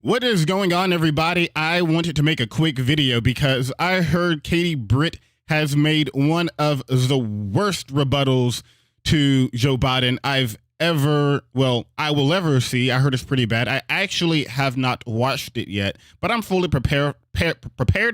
What is going on, everybody? I wanted to make a quick video because I heard Katie Britt has made one of the worst rebuttals to Joe Biden I will ever see. I heard it's pretty bad. I actually have not watched it yet, but I'm fully prepared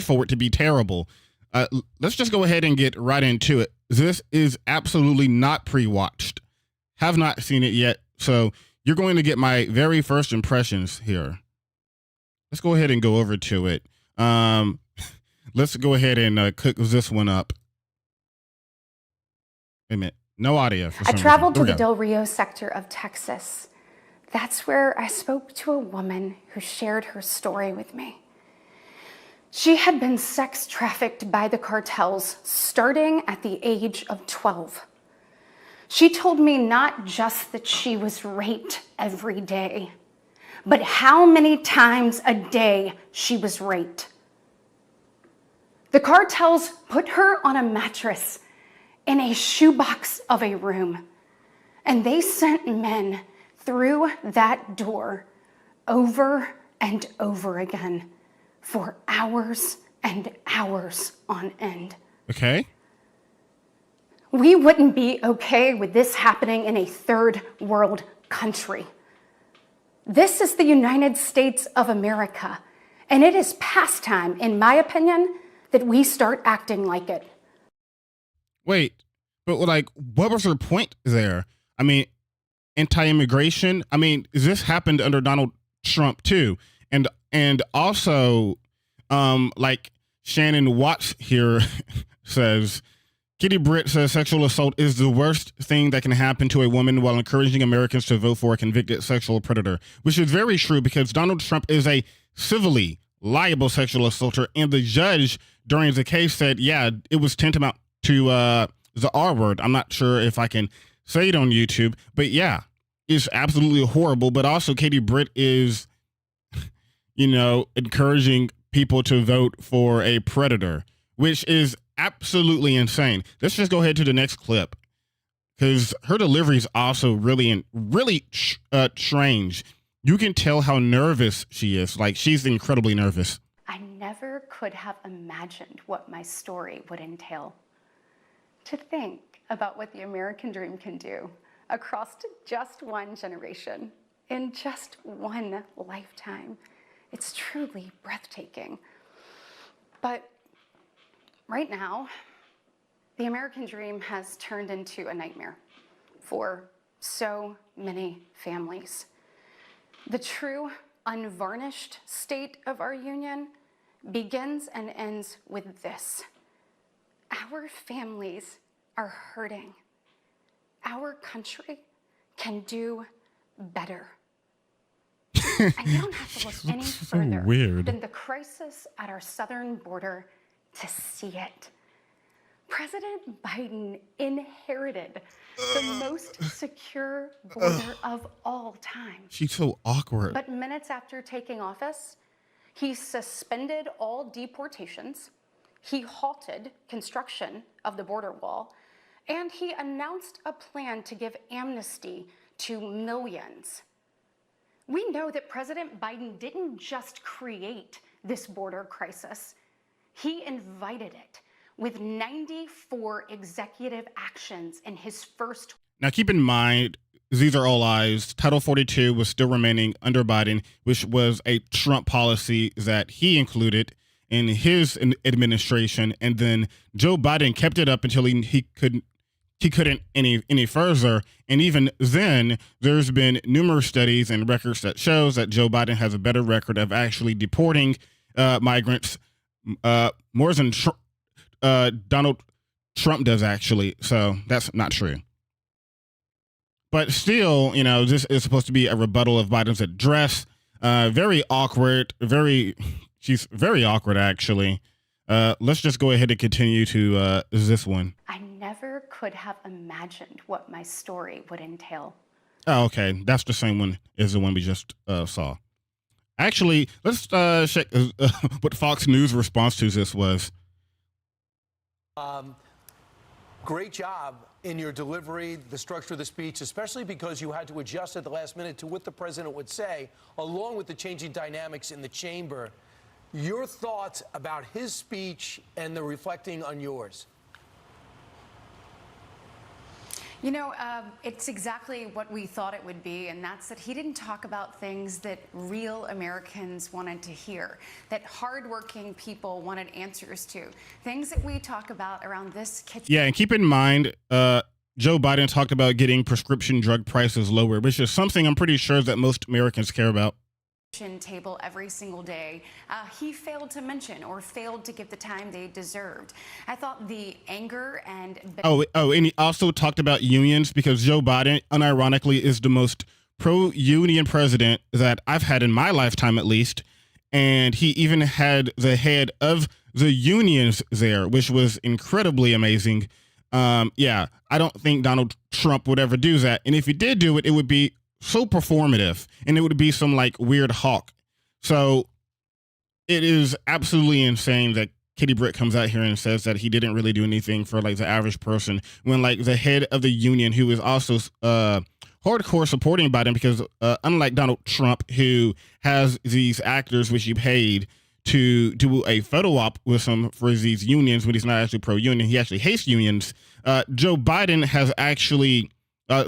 for it to be terrible. Let's just go ahead and get right into it. This is absolutely not pre-watched. Have not seen it yet, so you're going to get my very first impressions here. Let's go ahead and go over to it. Let's go ahead and cook this one up. Wait a minute. No audio. I traveled to the Del Rio sector of Texas. That's where I spoke to a woman who shared her story with me. She had been sex trafficked by the cartels starting at the age of 12. She told me not just that she was raped every day, but how many times a day she was raped. The cartels put her on a mattress in a shoebox of a room, and they sent men through that door over and over again for hours and hours on end. Okay. We wouldn't be okay with this happening in a third world country. This is the United States of America, and it is past time, in my opinion, that we start acting like it. Wait, but like, what was her point there? I mean, anti-immigration. I mean, this happened under Donald Trump too, and also, like Shannon Watts here says, Katie Britt says sexual assault is the worst thing that can happen to a woman while encouraging Americans to vote for a convicted sexual predator, which is very true because Donald Trump is a civilly liable sexual assaulter, and the judge during the case said, yeah, it was tantamount to the R word. I'm not sure if I can say it on YouTube, but yeah, it's absolutely horrible. But also Katie Britt is, encouraging people to vote for a predator, which is absolutely insane. Let's just go ahead to the next clip because her delivery is also really strange. You can tell how nervous she is. Like, she's incredibly nervous. I never could have imagined what my story would entail. To think about what the American dream can do across just one generation, in just one lifetime. It's truly breathtaking. But right now, the American dream has turned into a nightmare for so many families. The true, unvarnished state of our union begins and ends with this. Our families are hurting. Our country can do better. And you don't have to look any further than the crisis at our southern border to see it. President Biden inherited the most secure border of all time. She's so awkward. But minutes after taking office, he suspended all deportations, he halted construction of the border wall, and he announced a plan to give amnesty to millions. We know that President Biden didn't just create this border crisis, he invited it with 94 executive actions in his first. Now, keep in mind, these are all lies. Title 42 was still remaining under Biden, which was a Trump policy that he included in his administration. And then Joe Biden kept it up until he couldn't any further. And even then, there's been numerous studies and records that shows that Joe Biden has a better record of actually deporting migrants more than Donald Trump does, actually. So that's not true. But still, this is supposed to be a rebuttal of Biden's address. Very awkward. She's very awkward, actually. Let's just go ahead and continue to this one. I never could have imagined what my story would entail. Oh, okay. That's the same one as the one we just saw. Actually, let's check what Fox News response to this was. Great job in your delivery, the structure of the speech, especially because you had to adjust at the last minute to what the president would say, along with the changing dynamics in the chamber. Your thoughts about his speech and the reflecting on yours? You know, it's exactly what we thought it would be, and that's that he didn't talk about things that real Americans wanted to hear, that hardworking people wanted answers to, things that we talk about around this kitchen. Yeah, and keep in mind, Joe Biden talked about getting prescription drug prices lower, which is something I'm pretty sure that most Americans care about. Table every single day. He failed to mention or failed to give the time they deserved. I thought the anger and and he also talked about unions, because Joe Biden, unironically, is the most pro-union president that I've had in my lifetime, at least. And he even had the head of the unions there, which was incredibly amazing. Yeah, I don't think Donald Trump would ever do that. And if he did do it, it would be so performative, and it would be some like weird hawk. So it is absolutely insane that Katie Britt comes out here and says that he didn't really do anything for like the average person, when like the head of the union, who is also hardcore supporting Biden, because unlike Donald Trump, who has these actors which he paid to do a photo op with him for these unions when he's not actually pro-union, he actually hates unions. Joe Biden has actually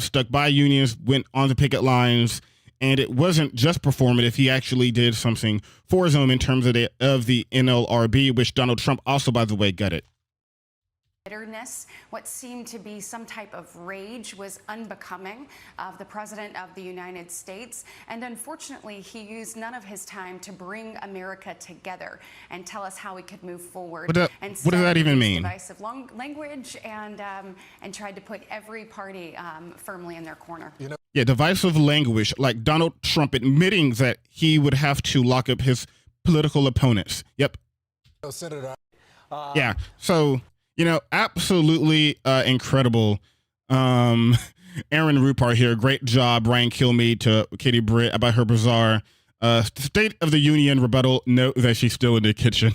stuck by unions, went on the picket lines, and it wasn't just performative. He actually did something for his own in terms of the NLRB, which Donald Trump also, by the way, gutted. Bitterness, what seemed to be some type of rage, was unbecoming of the President of the United States. And unfortunately, he used none of his time to bring America together and tell us how we could move forward. What does that even mean? Divisive language and tried to put every party firmly in their corner. You know? Yeah, divisive language, like Donald Trump admitting that he would have to lock up his political opponents. Yep. Senator. Yeah. So, you know, absolutely incredible. Aaron Rupart here. Great job, Brian Kilmeade, to Katie Britt about her bizarre State of the Union rebuttal. Note that she's still in the kitchen.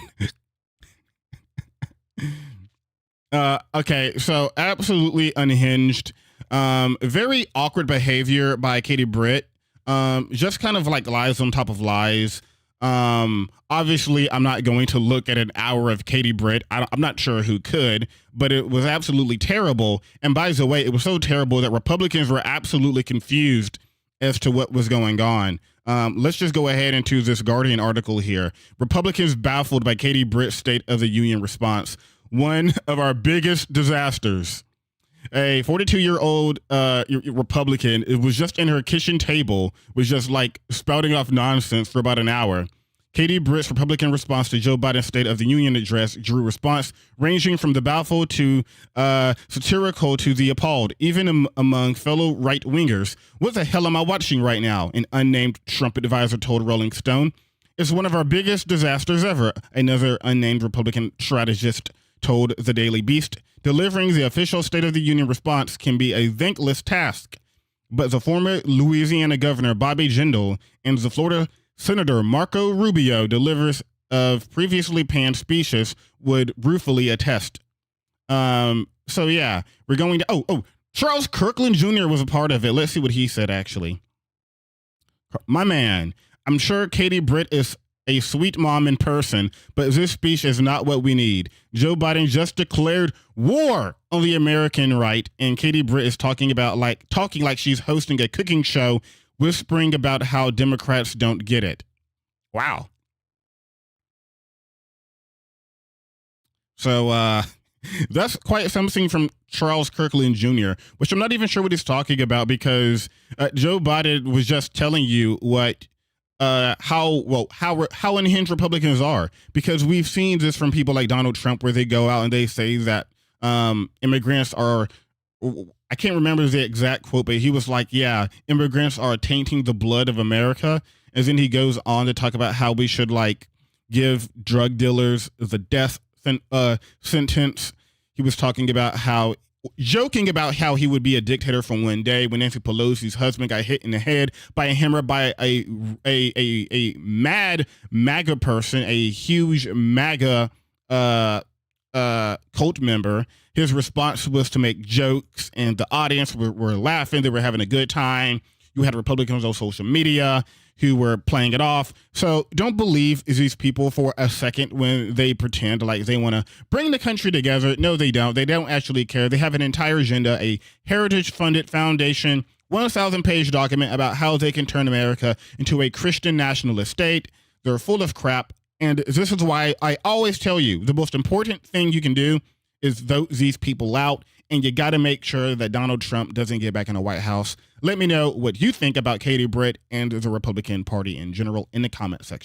Okay, so absolutely unhinged. Very awkward behavior by Katie Britt. Just kind of like lies on top of lies. Obviously, I'm not going to look at an hour of Katie Britt. I'm not sure who could, but it was absolutely terrible. And by the way, it was so terrible that Republicans were absolutely confused as to what was going on. Let's just go ahead into this Guardian article here. Republicans baffled by Katie Britt's State of the Union response. One of our biggest disasters. A 42-year-old Republican, it was just in her kitchen table, was just like spouting off nonsense for about an hour. Katie Britt's Republican response to Joe Biden's State of the Union address drew response ranging from the baffled to satirical to the appalled, even among fellow right-wingers. What the hell am I watching right now? An unnamed Trump advisor told Rolling Stone. It's one of our biggest disasters ever, another unnamed Republican strategist told the Daily Beast. Delivering the official State of the Union response can be a thankless task, but the former Louisiana governor Bobby Jindal and the Florida Senator Marco Rubio, delivers of previously panned speeches, would ruefully attest. So yeah, we're going to, Charles Kirkland Jr. was a part of it. Let's see what he said, actually. My man, I'm sure Katie Britt is a sweet mom in person, but this speech is not what we need. Joe Biden just declared war on the American right, and Katie Britt is talking like she's hosting a cooking show, whispering about how Democrats don't get it. Wow. So that's quite something from Charles Kirkland Jr., which I'm not even sure what he's talking about, because Joe Biden was just telling you what how unhinged Republicans are, because we've seen this from people like Donald Trump, where they go out and they say that immigrants are, I can't remember the exact quote, but he was like, yeah, immigrants are tainting the blood of America. And then he goes on to talk about how we should like give drug dealers the death sentence. He was talking about joking about how he would be a dictator from one day when Nancy Pelosi's husband got hit in the head by a hammer by a mad MAGA person, a huge MAGA cult member. His response was to make jokes, and the audience were laughing. They were having a good time. You had Republicans on social media who were playing it off. So don't believe these people for a second when they pretend like they want to bring the country together. No, they don't. They don't actually care. They have an entire agenda, a heritage-funded foundation, 1,000-page document about how they can turn America into a Christian nationalist state. They're full of crap. And this is why I always tell you the most important thing you can do is vote these people out. And you got to make sure that Donald Trump doesn't get back in the White House. Let me know what you think about Katie Britt and the Republican Party in general in the comment section.